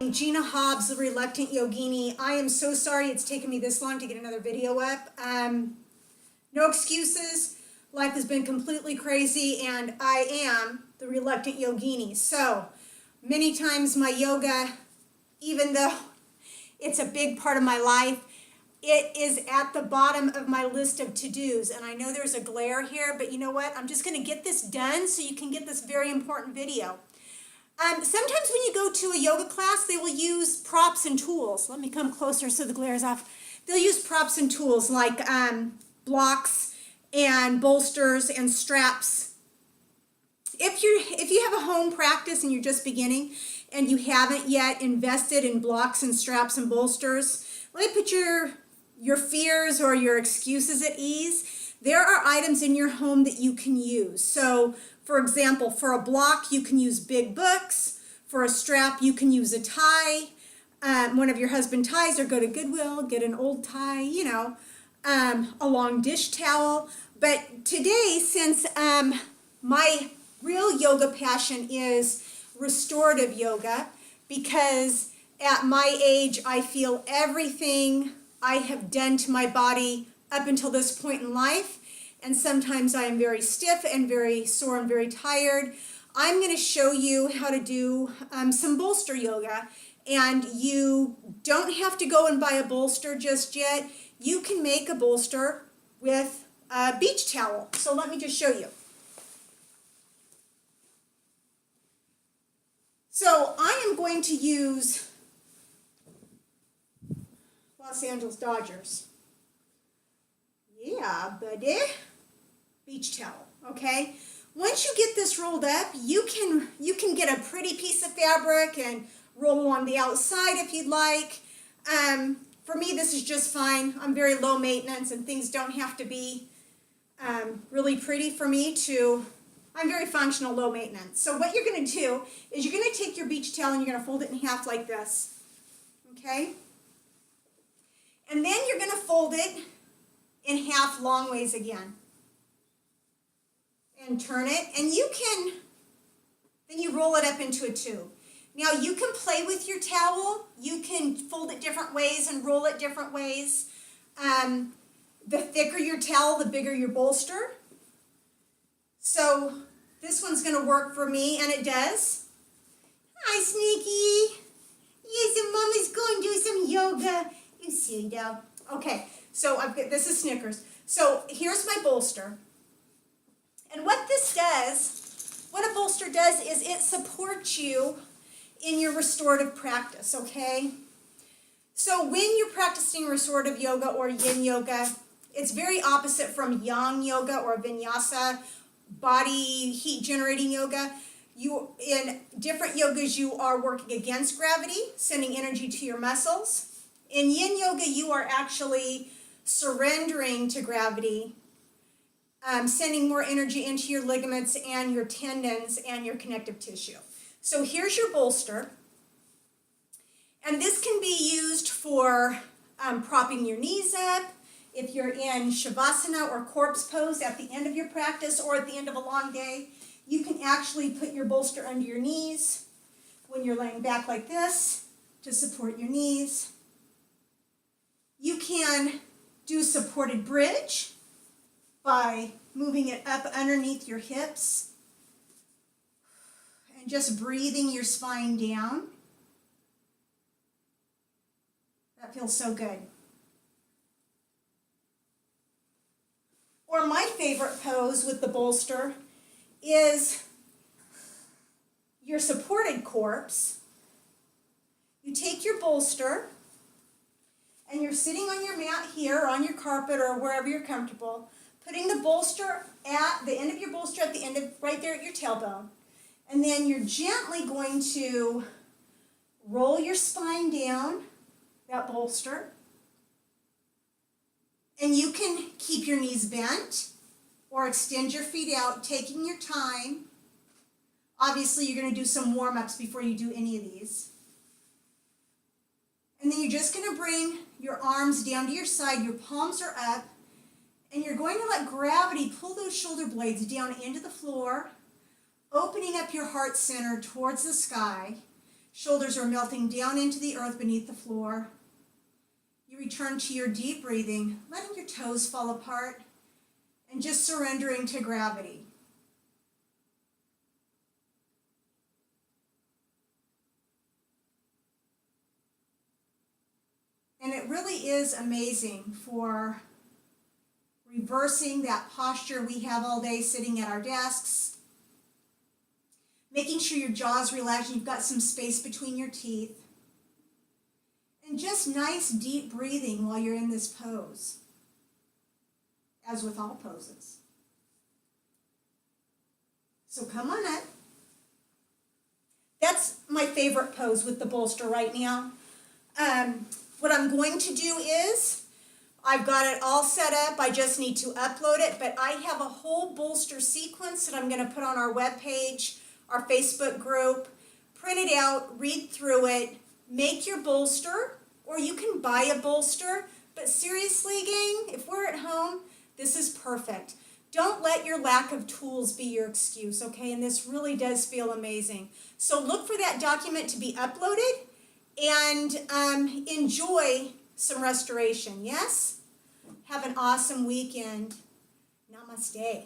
Gina Hobbs, the Reluctant Yogini. I am so sorry it's taken me this long to get another video up. No excuses. Life has been completely crazy, and I am the Reluctant Yogini. So many times my yoga, even though it's a big part of my life, it is at the bottom of my list of to-dos. And I know there's a glare here, but you know what? I'm just going to get this done so you can get this very important video. Sometimes when you go to a yoga class, they will use props and tools. Let me come closer so the glare is off. They'll use props and tools like blocks and bolsters and straps. If you have a home practice and you're just beginning and you haven't yet invested in blocks and straps and bolsters, let me put your fears or your excuses at ease. There are items in your home that you can use. So, for example, for a block, you can use big books. For a strap, you can use a tie, one of your husband ties, or go to Goodwill, get an old tie, a long dish towel. But today, since my real yoga passion is restorative yoga, because at my age, I feel everything I have done to my body up until this point in life, and sometimes I am very stiff and very sore and very tired. I'm going to show you how to do some bolster yoga, and you don't have to go and buy a bolster just yet. You can make a bolster with a beach towel. So let me just show you. So I am going to use Los Angeles Dodgers. Yeah, buddy. Beach towel, okay? Once you get this rolled up, you can get a pretty piece of fabric and roll on the outside if you'd like. For me, this is just fine. I'm very low maintenance and things don't have to be really pretty for me I'm very functional, low maintenance. So what you're gonna do is you're gonna take your beach towel and you're gonna fold it in half like this, okay? And then you're gonna fold it in half long ways again. And turn it, and then you roll it up into a tube. Now you can play with your towel. You can fold it different ways and roll it different ways. The thicker your towel, the bigger your bolster. So this one's gonna work for me, and it does. Hi, Sneaky. Yes, and Mommy's going to do some yoga. You silly dog. Okay, so this is Snickers. So here's my bolster. And what this does, what a bolster does is it supports you in your restorative practice, okay? So when you're practicing restorative yoga or yin yoga, it's very opposite from yang yoga or vinyasa, body heat generating yoga. In different yogas, you are working against gravity, sending energy to your muscles. In yin yoga, you are actually surrendering to gravity, sending more energy into your ligaments and your tendons and your connective tissue. So here's your bolster, and this can be used for propping your knees up. If you're in Shavasana or corpse pose at the end of your practice or at the end of a long day, you can actually put your bolster under your knees when you're laying back like this to support your knees. You can do supported bridge by moving it up underneath your hips and just breathing your spine down. That feels so good. Or my favorite pose with the bolster is your supported corpse. You take your bolster and you're sitting on your mat here or on your carpet or wherever you're comfortable, putting the bolster at the end of your bolster at the end of right there at your tailbone. And then you're gently going to roll your spine down, that bolster. And you can keep your knees bent or extend your feet out, taking your time. Obviously, you're going to do some warm-ups before you do any of these. And then you're just going to bring your arms down to your side, your palms are up, and you're going to let gravity pull those shoulder blades down into the floor, opening up your heart center towards the sky. Shoulders are melting down into the earth beneath the floor. You return to your deep breathing, letting your toes fall apart and just surrendering to gravity. And it really is amazing for reversing that posture we have all day sitting at our desks, making sure your jaw's relaxed and you've got some space between your teeth, and just nice deep breathing while you're in this pose, as with all poses. So come on up. That's my favorite pose with the bolster right now. What I'm going to do is, I've got it all set up, I just need to upload it, but I have a whole bolster sequence that I'm going to put on our webpage, our Facebook group. Print it out, read through it, make your bolster, or you can buy a bolster, but seriously, gang, if we're at home, this is perfect. Don't let your lack of tools be your excuse, okay? And this really does feel amazing. So look for that document to be uploaded, and enjoy some restoration, yes? Have an awesome weekend. Namaste.